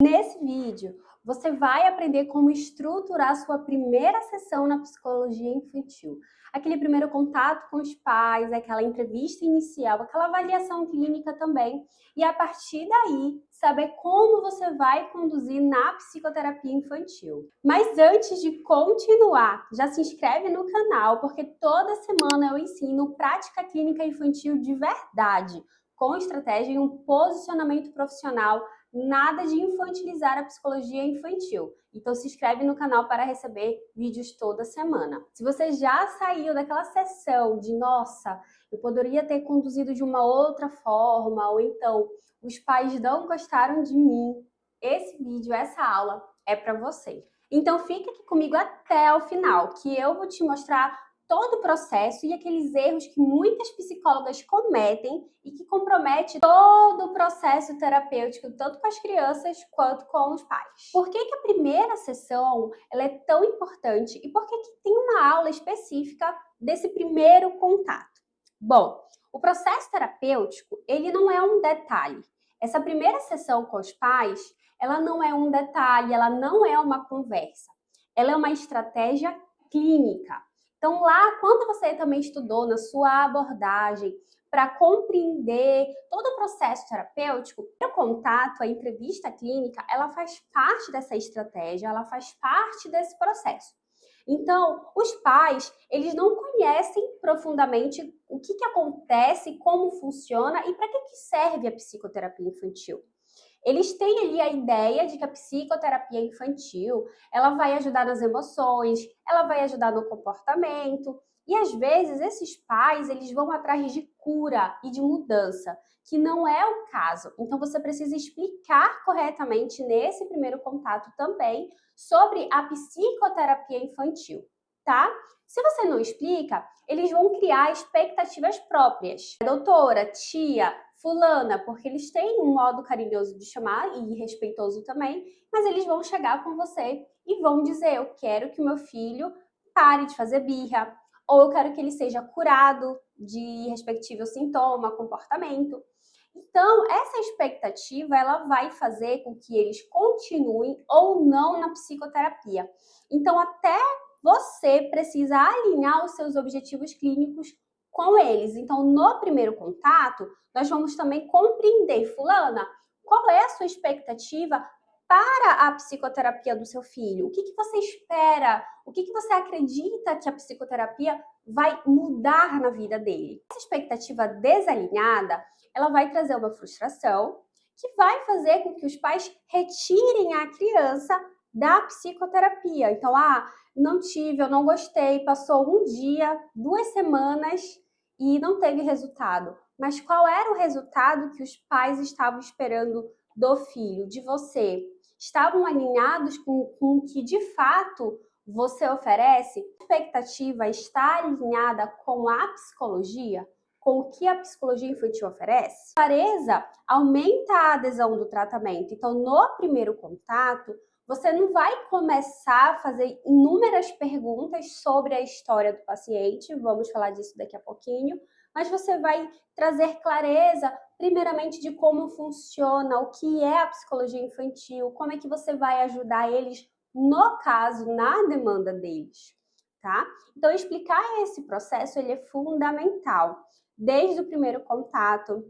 Nesse vídeo, você vai aprender como estruturar sua primeira sessão na psicologia infantil. Aquele primeiro contato com os pais, aquela entrevista inicial, aquela avaliação clínica também. E a partir daí, saber como você vai conduzir na psicoterapia infantil. Mas antes de continuar, já se inscreve no canal, porque toda semana eu ensino prática clínica infantil de verdade, com estratégia e um posicionamento profissional. Nada de infantilizar a psicologia infantil. Então se inscreve no canal para receber vídeos toda semana. Se você já saiu daquela sessão de nossa, eu poderia ter conduzido de uma outra forma, ou então os pais não gostaram de mim, esse vídeo, essa aula é para você. Então fica aqui comigo até o final, que eu vou te mostrar todo o processo e aqueles erros que muitas psicólogas cometem e que compromete todo o processo terapêutico, tanto com as crianças quanto com os pais. Por que a primeira sessão ela é tão importante e por que tem uma aula específica desse primeiro contato? Bom, o processo terapêutico, ele não é um detalhe. Essa primeira sessão com os pais, ela não é um detalhe, ela não é uma conversa. Ela é uma estratégia clínica. Então, lá, quando você também estudou na sua abordagem para compreender todo o processo terapêutico, o contato, a entrevista clínica, ela faz parte dessa estratégia, ela faz parte desse processo. Então, os pais, eles não conhecem profundamente o que acontece, como funciona e para que serve a psicoterapia infantil. Eles têm ali a ideia de que a psicoterapia infantil, ela vai ajudar nas emoções, ela vai ajudar no comportamento, e às vezes esses pais, eles vão atrás de cura e de mudança, que não é o caso. Então você precisa explicar corretamente nesse primeiro contato também sobre a psicoterapia infantil, tá? Se você não explica, eles vão criar expectativas próprias. Doutora, tia, fulana, porque eles têm um modo carinhoso de chamar e respeitoso também, mas eles vão chegar com você e vão dizer: eu quero que o meu filho pare de fazer birra, ou eu quero que ele seja curado de respectivo sintoma, comportamento. Então, essa expectativa, ela vai fazer com que eles continuem ou não na psicoterapia. Então, até você precisa alinhar os seus objetivos clínicos com eles. Então, no primeiro contato, nós vamos também compreender, fulana, qual é a sua expectativa para a psicoterapia do seu filho? O que você espera? O que você acredita que a psicoterapia vai mudar na vida dele? Essa expectativa desalinhada, ela vai trazer uma frustração que vai fazer com que os pais retirem a criança da psicoterapia. Então, não tive, eu não gostei, passou um dia, 2 semanas e não teve resultado. Mas qual era o resultado que os pais estavam esperando do filho, de você? Estavam alinhados com o que de fato você oferece? A expectativa está alinhada com a psicologia? Com o que a psicologia infantil oferece? Clareza aumenta a adesão do tratamento. Então, no primeiro contato, você não vai começar a fazer inúmeras perguntas sobre a história do paciente, vamos falar disso daqui a pouquinho, mas você vai trazer clareza, primeiramente, de como funciona, o que é a psicologia infantil, como é que você vai ajudar eles, no caso, na demanda deles, tá? Então, explicar esse processo, ele é fundamental, desde o primeiro contato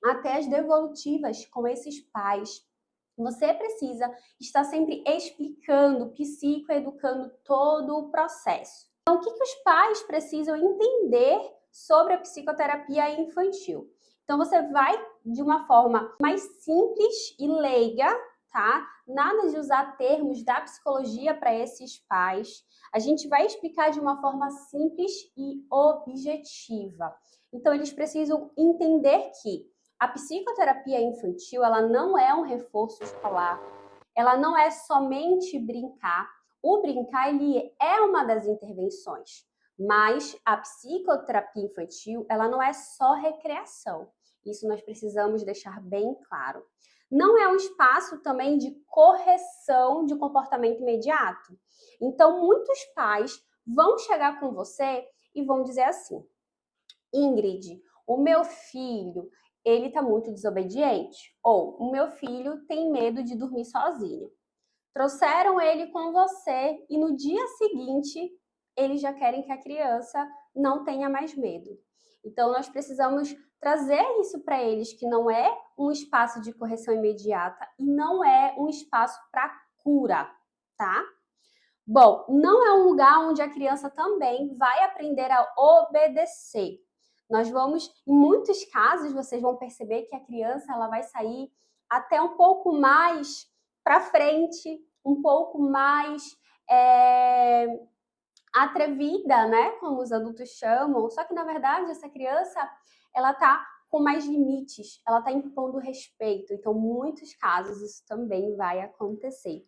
até as devolutivas com esses pais. Você precisa estar sempre explicando, psicoeducando todo o processo. Então, o que os pais precisam entender sobre a psicoterapia infantil? Então, você vai de uma forma mais simples e leiga, tá? Nada de usar termos da psicologia para esses pais. A gente vai explicar de uma forma simples e objetiva. Então, eles precisam entender que a psicoterapia infantil, ela não é um reforço escolar, ela não é somente brincar. O brincar, ele é uma das intervenções, mas a psicoterapia infantil, ela não é só recreação. Isso nós precisamos deixar bem claro. Não é um espaço também de correção de comportamento imediato. Então, muitos pais vão chegar com você e vão dizer assim: Ingrid, o meu filho, ele está muito desobediente. Ou o meu filho tem medo de dormir sozinho. Trouxeram ele com você e no dia seguinte eles já querem que a criança não tenha mais medo. Então nós precisamos trazer isso para eles, que não é um espaço de correção imediata e não é um espaço para cura, tá? Bom, não é um lugar onde a criança também vai aprender a obedecer. Nós vamos, em muitos casos, vocês vão perceber que a criança ela vai sair até um pouco mais para frente, um pouco mais atrevida, né? Como os adultos chamam. Só que na verdade essa criança ela tá com mais limites, ela tá impondo respeito. Então, em muitos casos isso também vai acontecer.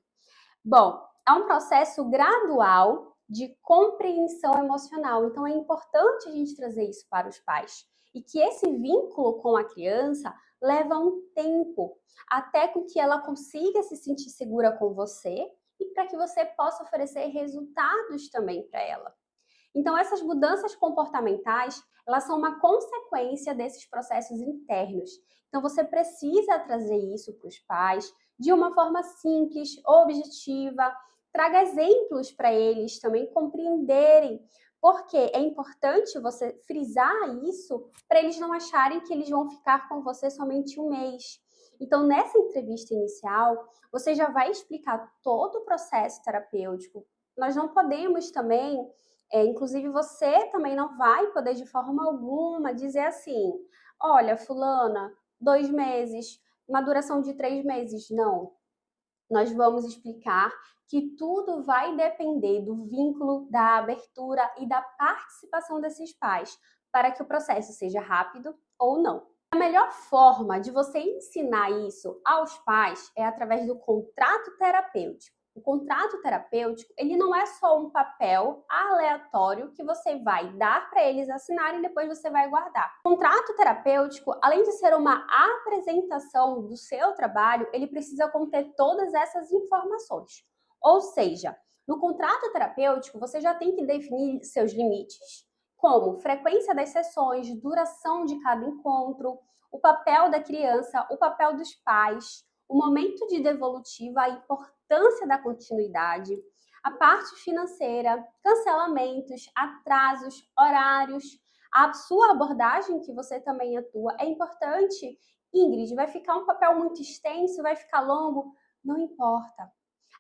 Bom, é um processo gradual de compreensão emocional, então é importante a gente trazer isso para os pais. E que esse vínculo com a criança leva um tempo, até com que ela consiga se sentir segura com você e para que você possa oferecer resultados também para ela. Então, essas mudanças comportamentais, elas são uma consequência desses processos internos. Então, você precisa trazer isso para os pais de uma forma simples, objetiva, traga exemplos para eles também compreenderem, porque é importante você frisar isso para eles não acharem que eles vão ficar com você somente um mês. Então, nessa entrevista inicial, você já vai explicar todo o processo terapêutico. Nós não podemos também inclusive, você também não vai poder, de forma alguma, dizer assim: olha, fulana, 2 meses, uma duração de 3 meses. Não. Nós vamos explicar que tudo vai depender do vínculo, da abertura e da participação desses pais, para que o processo seja rápido ou não. A melhor forma de você ensinar isso aos pais é através do contrato terapêutico. O contrato terapêutico, ele não é só um papel aleatório que você vai dar para eles assinarem e depois você vai guardar. O contrato terapêutico, além de ser uma apresentação do seu trabalho, ele precisa conter todas essas informações. Ou seja, no contrato terapêutico, você já tem que definir seus limites, como frequência das sessões, duração de cada encontro, o papel da criança, o papel dos pais, o momento de devolutiva, a importância da continuidade, a parte financeira, cancelamentos, atrasos, horários, a sua abordagem que você também atua. É importante, Ingrid, vai ficar um papel muito extenso, vai ficar longo? Não importa.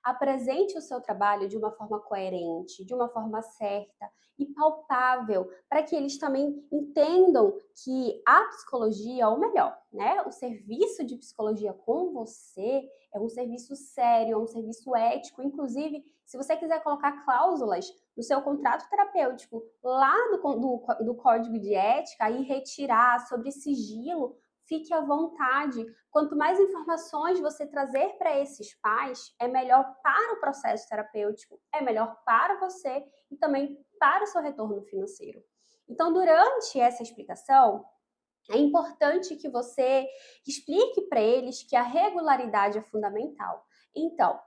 Apresente o seu trabalho de uma forma coerente, de uma forma certa e palpável, para que eles também entendam que a psicologia, ou melhor, né, o serviço de psicologia com você é um serviço sério, é um serviço ético. Inclusive, se você quiser colocar cláusulas no seu contrato terapêutico lá do código de ética e retirar sobre sigilo, fique à vontade. Quanto mais informações você trazer para esses pais, é melhor para o processo terapêutico, é melhor para você e também para o seu retorno financeiro. Então, durante essa explicação, é importante que você explique para eles que a regularidade é fundamental. Então,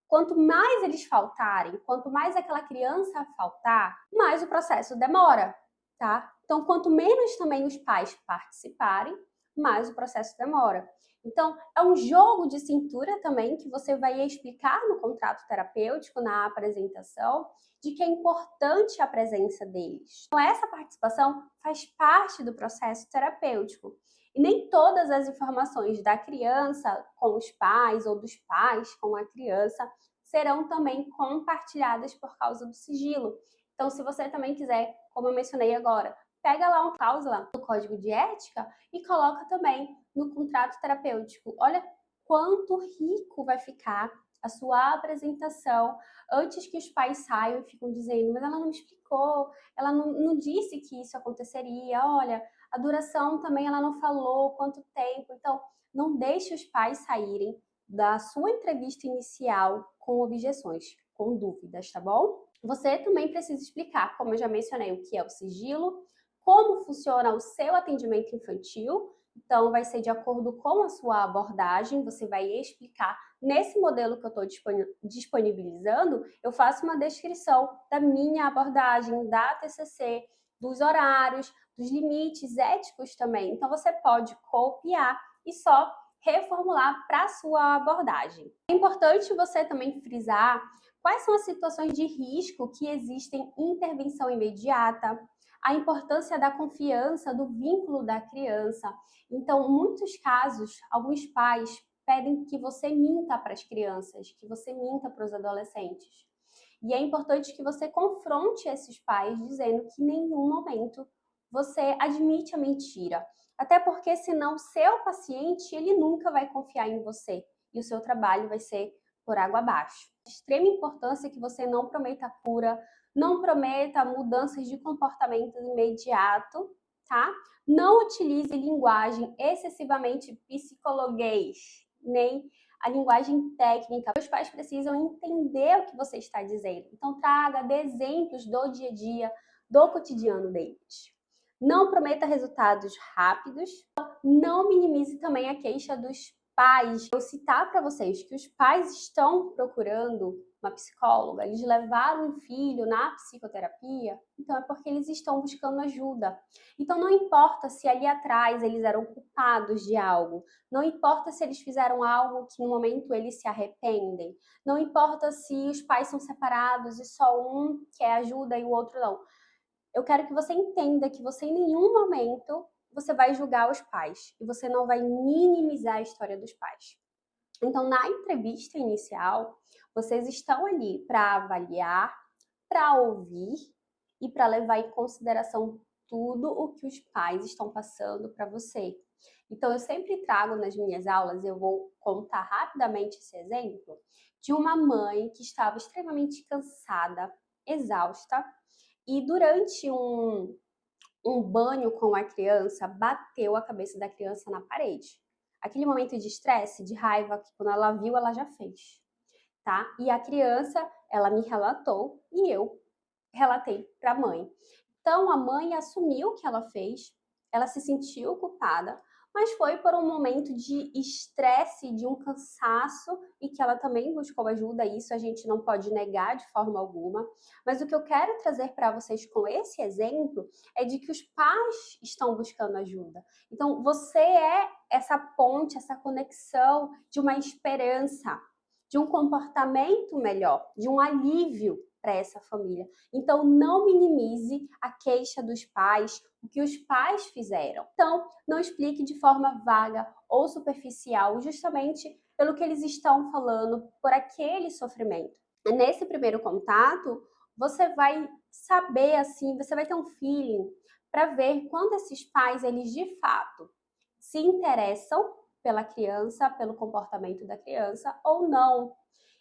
quanto mais eles faltarem, quanto mais aquela criança faltar, mais o processo demora, tá? Então, quanto menos também os pais participarem, mais o processo demora. Então, é um jogo de cintura também que você vai explicar no contrato terapêutico, na apresentação, de que é importante a presença deles. Então, essa participação faz parte do processo terapêutico. E nem todas as informações da criança com os pais ou dos pais com a criança serão também compartilhadas por causa do sigilo. Então, se você também quiser, como eu mencionei agora, pega lá uma cláusula do código de ética e coloca também no contrato terapêutico. Olha quanto rico vai ficar a sua apresentação antes que os pais saiam e ficam dizendo: mas ela não me explicou, ela não disse que isso aconteceria, olha, a duração também ela não falou quanto tempo. Então, não deixe os pais saírem da sua entrevista inicial com objeções, com dúvidas, tá bom? Você também precisa explicar, como eu já mencionei, o que é o sigilo, como funciona o seu atendimento infantil. Então, vai ser de acordo com a sua abordagem, você vai explicar. Nesse modelo que eu estou disponibilizando, eu faço uma descrição da minha abordagem, da TCC, dos horários, dos limites éticos também. Então você pode copiar e só reformular para a sua abordagem. É importante você também frisar quais são as situações de risco que existem em intervenção imediata, a importância da confiança, do vínculo da criança. Então, em muitos casos, alguns pais pedem que você minta para as crianças, que você minta para os adolescentes. E é importante que você confronte esses pais dizendo que em nenhum momento você admite a mentira. Até porque senão seu paciente, ele nunca vai confiar em você e o seu trabalho vai ser por água abaixo. De extrema importância que você não prometa cura, não prometa mudanças de comportamento imediato, tá? Não utilize linguagem excessivamente psicologuês, nem a linguagem técnica. Os pais precisam entender o que você está dizendo. Então, traga exemplos do dia a dia, do cotidiano deles. Não prometa resultados rápidos. Não minimize também a queixa dos pais. Eu citar para vocês que os pais estão procurando uma psicóloga, eles levaram um filho na psicoterapia, então é porque eles estão buscando ajuda. Então não importa se ali atrás eles eram culpados de algo, não importa se eles fizeram algo que no momento eles se arrependem, não importa se os pais são separados e só um quer ajuda e o outro não. Eu quero que você entenda que você em nenhum momento você vai julgar os pais e você não vai minimizar a história dos pais. Então, na entrevista inicial, vocês estão ali para avaliar, para ouvir e para levar em consideração tudo o que os pais estão passando para você. Então, eu sempre trago nas minhas aulas, eu vou contar rapidamente esse exemplo, de uma mãe que estava extremamente cansada, exausta, e durante um banho com a criança, bateu a cabeça da criança na parede. Aquele momento de estresse, de raiva, que quando ela viu, ela já fez, tá? E a criança, ela me relatou e eu relatei para a mãe. Então, a mãe assumiu o que ela fez, ela se sentiu culpada, mas foi por um momento de estresse, de um cansaço, e que ela também buscou ajuda, isso a gente não pode negar de forma alguma. Mas o que eu quero trazer para vocês com esse exemplo é de que os pais estão buscando ajuda. Então, você é essa ponte, essa conexão de uma esperança, de um comportamento melhor, de um alívio para essa família. Então, não minimize a queixa dos pais, o que os pais fizeram. Então, não explique de forma vaga ou superficial, justamente pelo que eles estão falando, por aquele sofrimento. Nesse primeiro contato, você vai saber, assim, você vai ter um feeling para ver quando esses pais, eles de fato se interessam pela criança, pelo comportamento da criança ou não.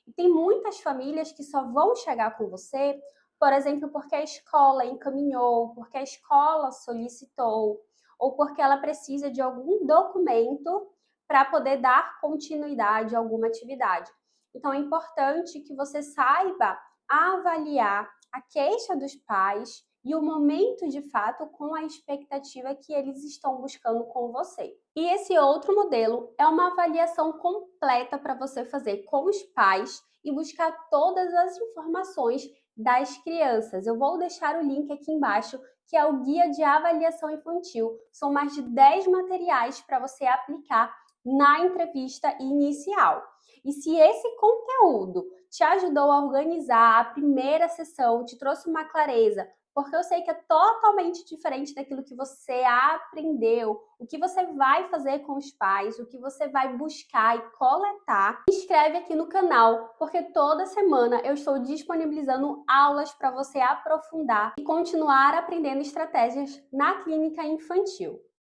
E tem muitas famílias que só vão chegar com você, por exemplo, porque a escola encaminhou, porque a escola solicitou, ou porque ela precisa de algum documento para poder dar continuidade a alguma atividade. Então, é importante que você saiba avaliar a queixa dos pais e o momento de fato com a expectativa que eles estão buscando com você. E esse outro modelo é uma avaliação completa para você fazer com os pais e buscar todas as informações das crianças. Eu vou deixar o link aqui embaixo, que é o Guia de Avaliação Infantil. São mais de 10 materiais para você aplicar na entrevista inicial. E se esse conteúdo te ajudou a organizar a primeira sessão, te trouxe uma clareza, porque eu sei que é totalmente diferente daquilo que você aprendeu, o que você vai fazer com os pais, o que você vai buscar e coletar. Se inscreve aqui no canal, porque toda semana eu estou disponibilizando aulas para você aprofundar e continuar aprendendo estratégias na clínica infantil.